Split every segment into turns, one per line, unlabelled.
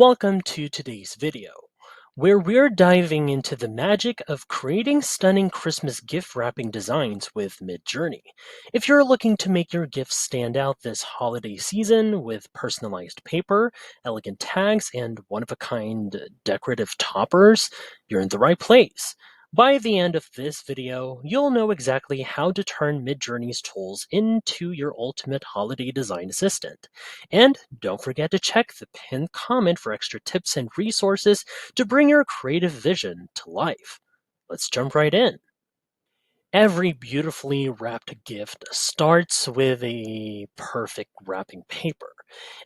Welcome to today's video, where we're diving into the magic of creating stunning Christmas gift wrapping designs with Midjourney. If you're looking to make your gifts stand out this holiday season with personalized paper, elegant tags, and one-of-a-kind decorative toppers, you're in the right place. By the end of this video, you'll know exactly how to turn Midjourney's tools into your ultimate holiday design assistant. And don't forget to check the pinned comment for extra tips and resources to bring your creative vision to life. Let's jump right in. Every beautifully wrapped gift starts with a perfect wrapping paper.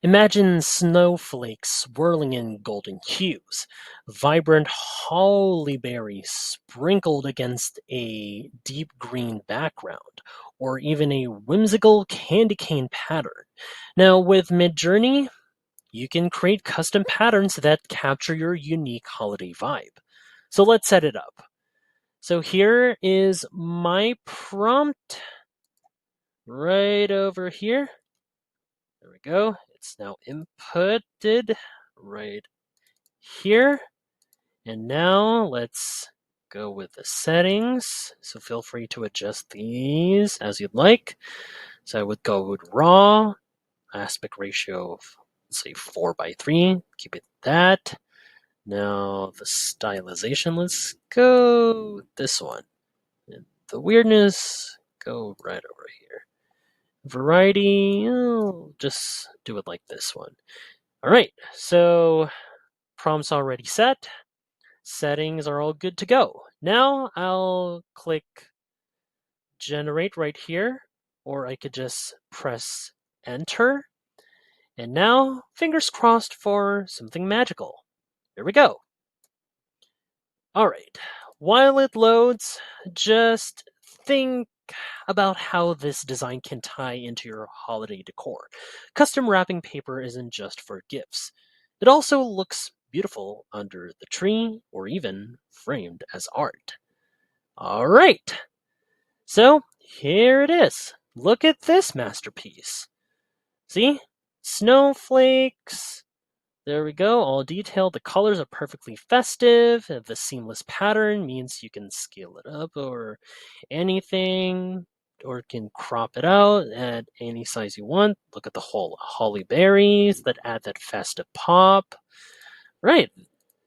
Imagine snowflakes swirling in golden hues, vibrant holly berries sprinkled against a deep green background, or even a whimsical candy cane pattern. Now, with Midjourney, you can create custom patterns that capture your unique holiday vibe. So let's set it up. So here is my prompt right over here. There we go. It's now inputted right here. And now let's go with the settings. So feel free to adjust these as you'd like. So I would go with raw, aspect ratio of, let's say, 4:3. Keep it that. Now the stylization, let's go this one. And the weirdness, go right over here. Variety, just do it like this one. All right, so prompt's already set. Settings are all good to go. Now I'll click generate right here, or I could just press enter. And now, fingers crossed for something magical. Here we go. All right, while it loads, just think about how this design can tie into your holiday decor. Custom wrapping paper isn't just for gifts, it also looks beautiful under the tree or even framed as art. All right, so here it is. Look at this masterpiece. See? Snowflakes. There we go, all detailed. The colors are perfectly festive. The seamless pattern means you can scale it up or anything, or can crop it out at any size you want. Look at the whole holly berries that add that festive pop. Right,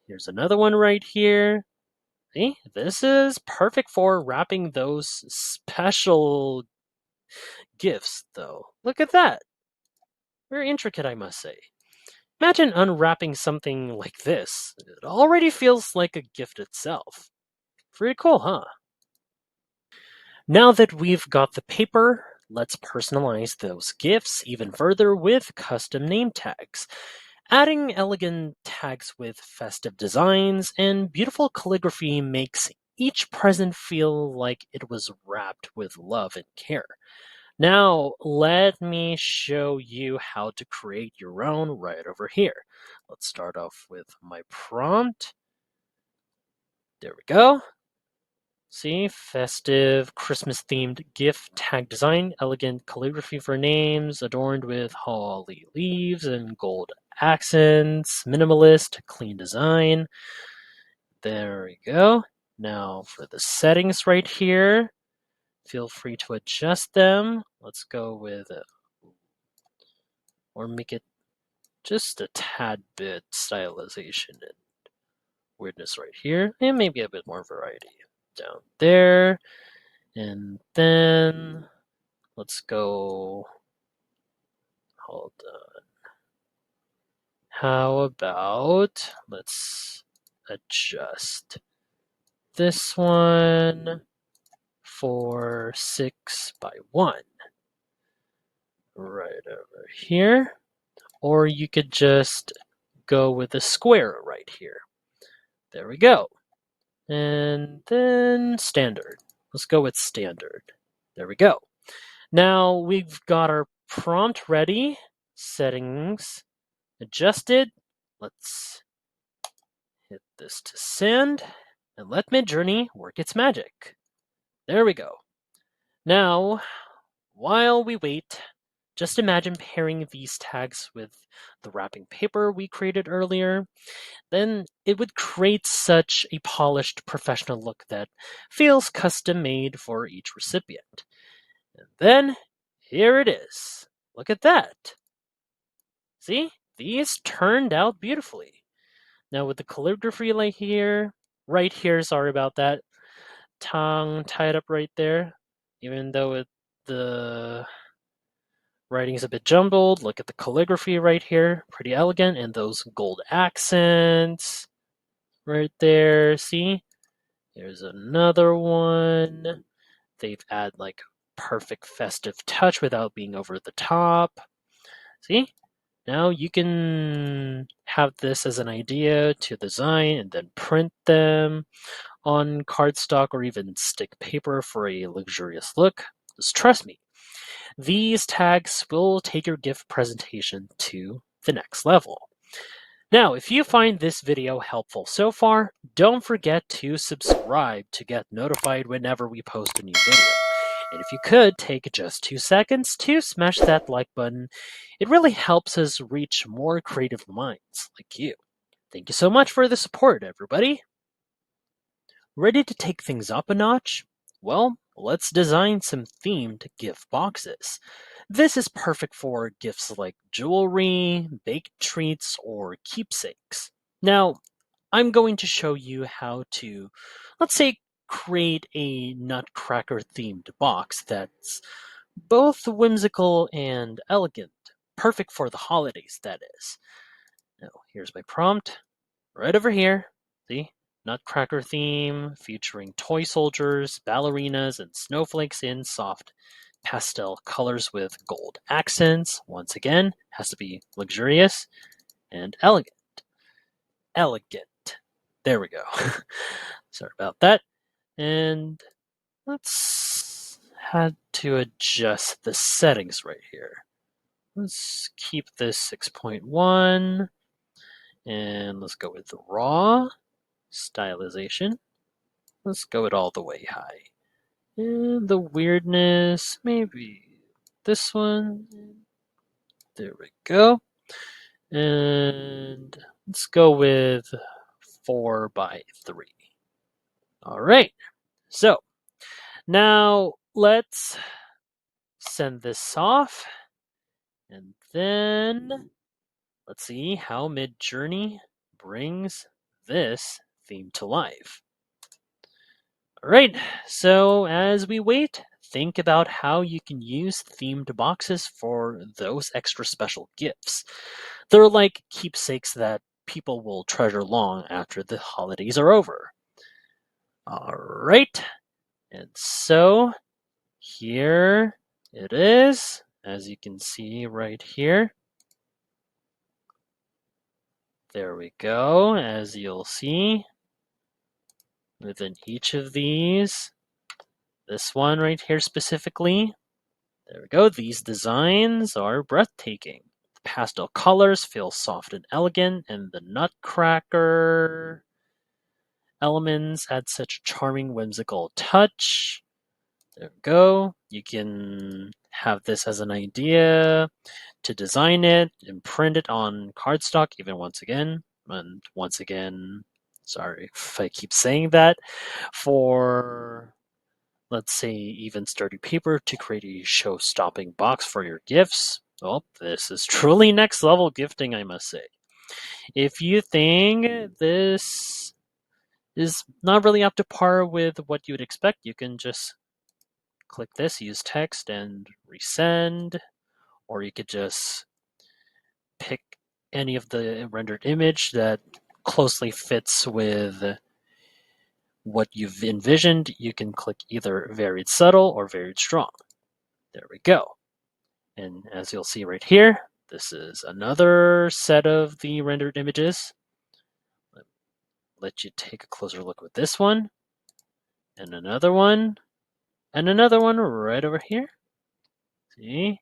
here's another one right here. See, this is perfect for wrapping those special gifts, though. Look at that. Very intricate, I must say. Imagine unwrapping something like this. It already feels like a gift itself. Pretty cool, huh? Now that we've got the paper, let's personalize those gifts even further with custom name tags. Adding elegant tags with festive designs and beautiful calligraphy makes each present feel like it was wrapped with love and care. Now, let me show you how to create your own right over here. Let's start off with my prompt. There we go. See, festive, Christmas themed gift tag design, elegant calligraphy for names, adorned with holly leaves and gold accents, minimalist, clean design. There we go. Now for the settings right here, feel free to adjust them. Let's go with, or make it just a tad bit stylization and weirdness right here, and maybe a bit more variety down there. And then let's go. Hold on. How about let's adjust this one for 6:1 right over here. Or you could just go with a square right here. There we go. And then standard. Let's go with standard. There we go. Now we've got our prompt ready. Settings adjusted. Let's hit this to send and let Midjourney work its magic. There we go. Now, while we wait, just imagine pairing these tags with the wrapping paper we created earlier. Then it would create such a polished professional look that feels custom made for each recipient. And then here it is. Look at that. See? These turned out beautifully. Now with the calligraphy right here, sorry about that, tongue tied up right there, even though the writing is a bit jumbled, look at the calligraphy right here, pretty elegant, and those gold accents right there, see? Here's another one. They've added like perfect festive touch without being over the top. See? Now you can have this as an idea to design and then print them on cardstock or even stick paper for a luxurious look. Just trust me, these tags will take your gift presentation to the next level. Now, if you find this video helpful so far, don't forget to subscribe to get notified whenever we post a new video. And if you could take just 2 seconds to smash that like button, it really helps us reach more creative minds like you. Thank you so much for the support, everybody. Ready to take things up a notch? Well, let's design some themed gift boxes. This is perfect for gifts like jewelry, baked treats, or keepsakes. Now, I'm going to show you how to, let's say, create a nutcracker themed box that's both whimsical and elegant. Perfect for the holidays, that is. Now, here's my prompt right over here. See? Nutcracker theme featuring toy soldiers, ballerinas, and snowflakes in soft pastel colors with gold accents. Once again, has to be luxurious and elegant. Elegant. There we go. Sorry about that. And let's had to adjust the settings right here. Let's keep this 6.1 and let's go with the raw stylization. Let's go it all the way high. And the weirdness, maybe this one. There we go. And let's go with 4:3. All right. So now let's send this off. And then let's see how Midjourney brings this theme to life. All right, so as we wait, think about how you can use themed boxes for those extra special gifts. They're like keepsakes that people will treasure long after the holidays are over. All right, and so here it is, as you can see right here. There we go, as you'll see within each of these. This one right here specifically. There we go. These designs are breathtaking. The pastel colors feel soft and elegant, and the nutcracker elements add such a charming, whimsical touch. There we go. You can have this as an idea to design it and print it on cardstock, even once again. And once again, sorry if I keep saying that, for let's say even sturdy paper to create a show-stopping box for your gifts. Well, this is truly next level gifting, I must say. If you think this is not really up to par with what you would expect, you can just click this, use text, and resend, or you could just pick any of the rendered image that closely fits with what you've envisioned. You can click either varied subtle or varied strong. There we go. And as you'll see right here, this is another set of the rendered images. Let you take a closer look with this one, and another one right over here. See?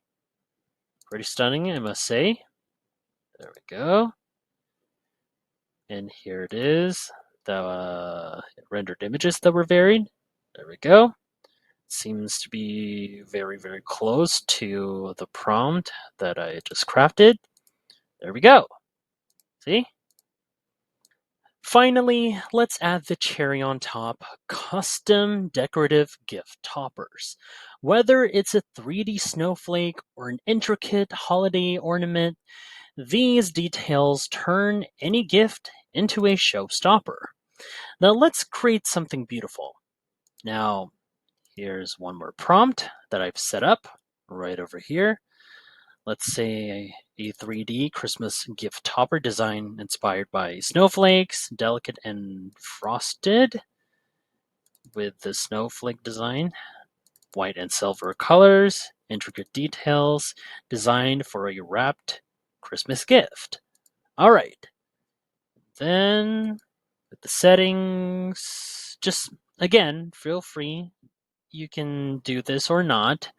Pretty stunning, I must say. There we go. And here it is, the rendered images that were varied. There we go. seems to be very, very close to the prompt that I just crafted. There we go. See? Finally, let's add the cherry on top, custom decorative gift toppers. Whether it's a 3D snowflake or an intricate holiday ornament, these details turn any gift into a showstopper. Now let's create something beautiful. Now, here's one more prompt that I've set up right over here. Let's say a 3D Christmas gift topper design inspired by snowflakes, delicate and frosted, with the snowflake design, white and silver colors, intricate details, designed for a wrapped Christmas gift. All right. Then with the settings, just again, feel free. You can do this or not.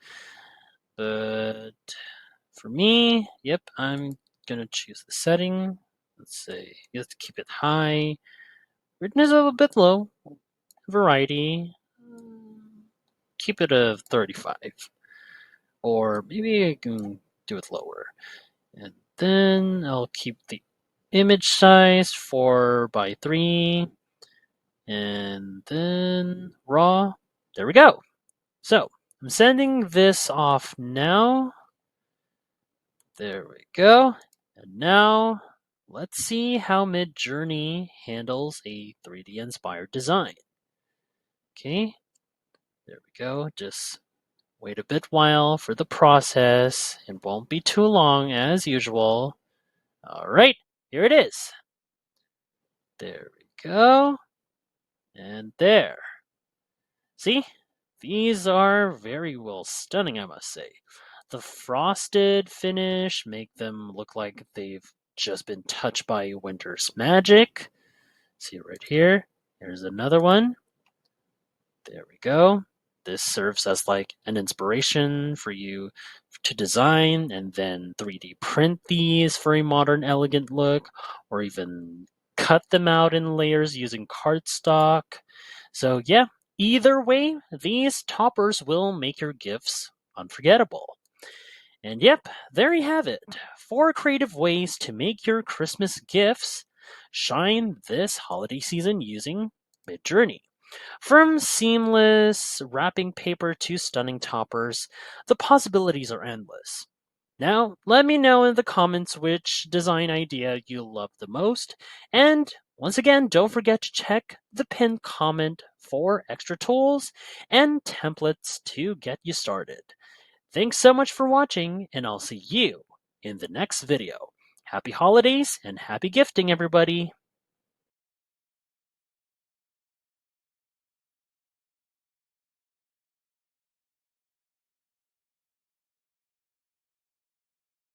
But for me, yep, I'm gonna choose the setting. Let's say you have to keep it high. Brightness a little bit low. Variety. Keep it a 35. Or maybe I can do it lower. And then I'll keep the image size 4:3. And then raw. There we go. So I'm sending this off now. There we go. And now let's see how Midjourney handles a 3D inspired design. Okay, there we go. Just wait a bit while for the process. It won't be too long as usual. All right, here it is. There we go. And there. See? These are very well stunning, I must say. The frosted finish make them look like they've just been touched by winter's magic. See right here. Here's another one. There we go. This serves as like an inspiration for you to design and then 3D print these for a modern, elegant look, or even cut them out in layers using cardstock. So, yeah, either way, these toppers will make your gifts unforgettable. And yep, there you have it. 4 creative ways to make your Christmas gifts shine this holiday season using Midjourney. From seamless wrapping paper to stunning toppers, the possibilities are endless. Now, let me know in the comments which design idea you love the most. And once again, don't forget to check the pinned comment for extra tools and templates to get you started. Thanks so much for watching, and I'll see you in the next video. Happy holidays and happy gifting, everybody!